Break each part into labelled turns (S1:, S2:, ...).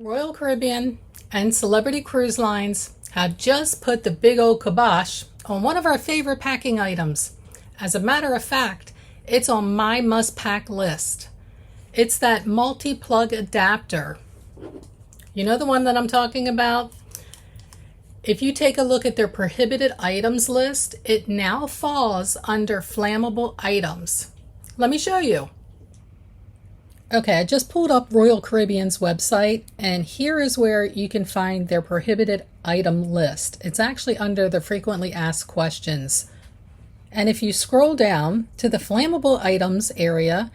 S1: Royal Caribbean and Celebrity Cruise Lines have just put the big old kibosh on one of our favorite packing items. As a matter of fact, it's on my must-pack list. It's that multi-plug adapter. You know the one that I'm talking about? If you take a look at their prohibited items list, it now falls under flammable items. Let me show you. Okay, I just pulled up Royal Caribbean's website, and here is where you can find their prohibited item list. It's actually under the frequently asked questions. And if you scroll down to the flammable items area,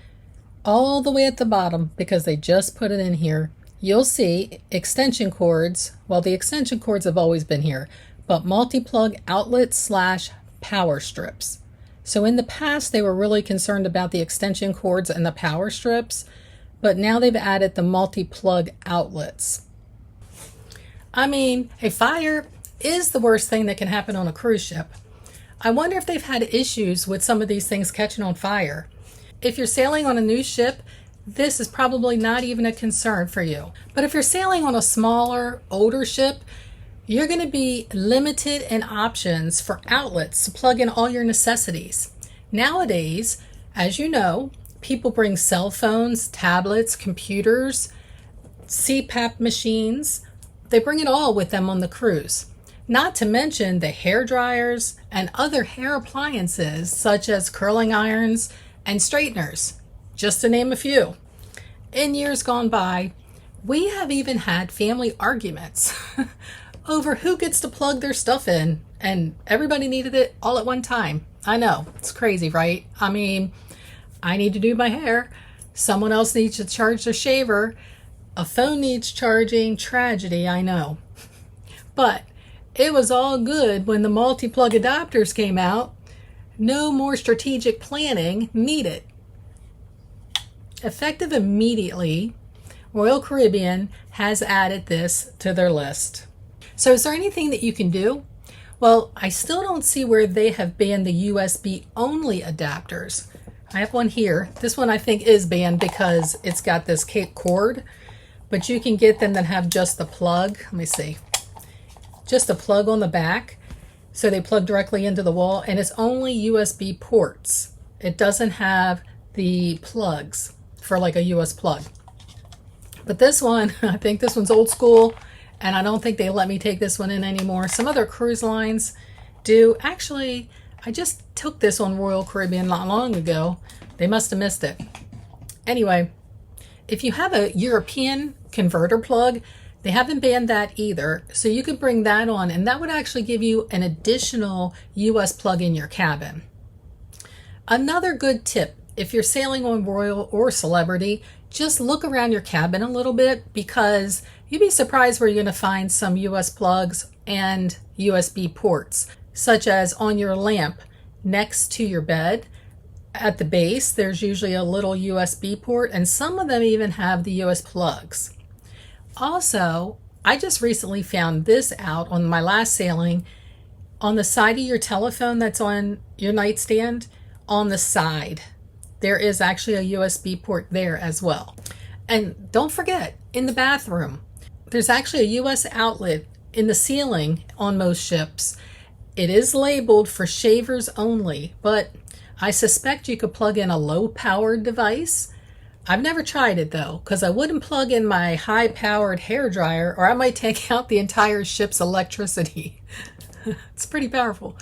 S1: all the way at the bottom, because they just put it in here, you'll see extension cords. Well, the extension cords have always been here, but multi-plug outlets / power strips. So in the past, they were really concerned about the extension cords and the power strips, but now they've added the multi-plug outlets. I mean, a fire is the worst thing that can happen on a cruise ship. I wonder if they've had issues with some of these things catching on fire. If you're sailing on a new ship, this is probably not even a concern for you. But if you're sailing on a smaller, older ship, you're going to be limited in options for outlets to plug in all your necessities. Nowadays, as you know, people bring cell phones, tablets, computers, c-pap machines. They bring it all with them on the cruise. Not to mention the hairdryers and other hair appliances such as curling irons and straighteners, just to name a few. In years gone by, we have even had family arguments over who gets to plug their stuff in, and everybody needed it all at one time. I know, it's crazy, right? I mean, I need to do my hair, someone else needs to charge their shaver, a phone needs charging. Tragedy, I know. But it was all good when the multi-plug adapters came out. No more strategic planning needed. Effective immediately, Royal Caribbean has added this to their list. So is there anything that you can do? Well, I still don't see where they have banned the USB only adapters. I have one here. This one I think is banned because it's got this cord, but you can get them that have just the plug. Let me see. Just a plug on the back. So they plug directly into the wall, and it's only USB ports. It doesn't have the plugs for like a US plug. But this one, I think this one's old school, and I don't think they let me take this one in anymore. Some other cruise lines do. Actually, I just took this on Royal Caribbean not long ago. They must have missed it. Anyway, if you have a European converter plug, they haven't banned that either. So you could bring that on, and that would actually give you an additional US plug in your cabin. Another good tip, if you're sailing on Royal or Celebrity, just look around your cabin a little bit, because you'd be surprised where you're going to find some US plugs and USB ports, such as on your lamp next to your bed. At the base, there's usually a little USB port, and some of them even have the US plugs. Also, I just recently found this out on my last sailing. On the side of your telephone that's on your nightstand, on the side, there is actually a USB port there as well. And don't forget, in the bathroom, there's actually a US outlet in the ceiling on most ships. It is labeled for shavers only, but I suspect you could plug in a low-powered device. I've never tried it though, because I wouldn't plug in my high-powered hairdryer, or I might take out the entire ship's electricity. It's pretty powerful.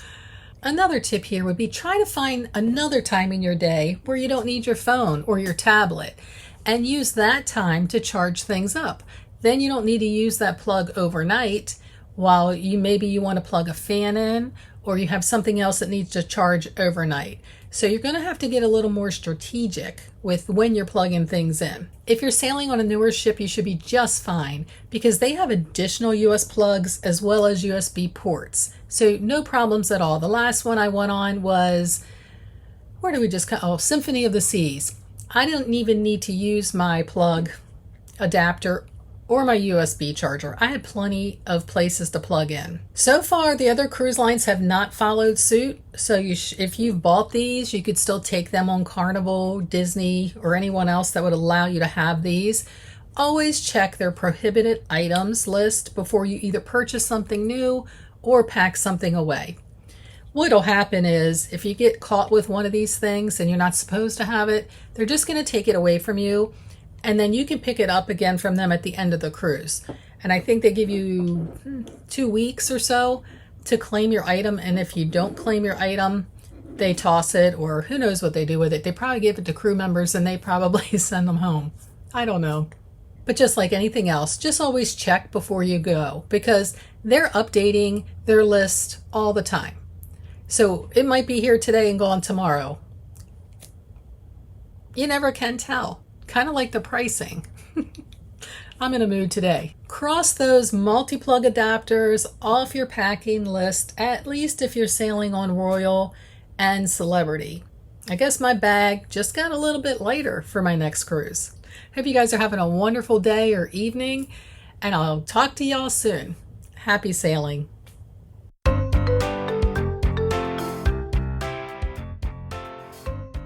S1: Another tip here would be try to find another time in your day where you don't need your phone or your tablet, and use that time to charge things up. Then you don't need to use that plug overnight while maybe you want to plug a fan in, or you have something else that needs to charge overnight. So you're going to have to get a little more strategic with when you're plugging things in. If you're sailing on a newer ship, you should be just fine, because they have additional US plugs as well as USB ports. So no problems at all. The last one I went on was, where did we just come? Oh, Symphony of the Seas. I didn't even need to use my plug adapter or my USB charger. I had plenty of places to plug in. So far, the other cruise lines have not followed suit. So if you've bought these, you could still take them on Carnival, Disney, or anyone else that would allow you to have these. always check their prohibited items list before you either purchase something new or pack something away. What'll happen is if you get caught with one of these things and you're not supposed to have it, they're just going to take it away from you, and then you can pick it up again from them at the end of the cruise. And I think they give you 2 weeks or so to claim your item, and if you don't claim your item, they toss it, or who knows what they do with it. They probably give it to crew members and they probably send them home. I don't know. But just like anything else, just always check before you go, because they're updating their list all the time. So it might be here today and gone tomorrow. You never can tell. Kind of like the pricing. I'm in a mood today. Cross those multi-plug adapters off your packing list, at least if you're sailing on Royal and Celebrity. I guess my bag just got a little bit lighter for my next cruise. Hope you guys are having a wonderful day or evening, and I'll talk to y'all soon. Happy sailing.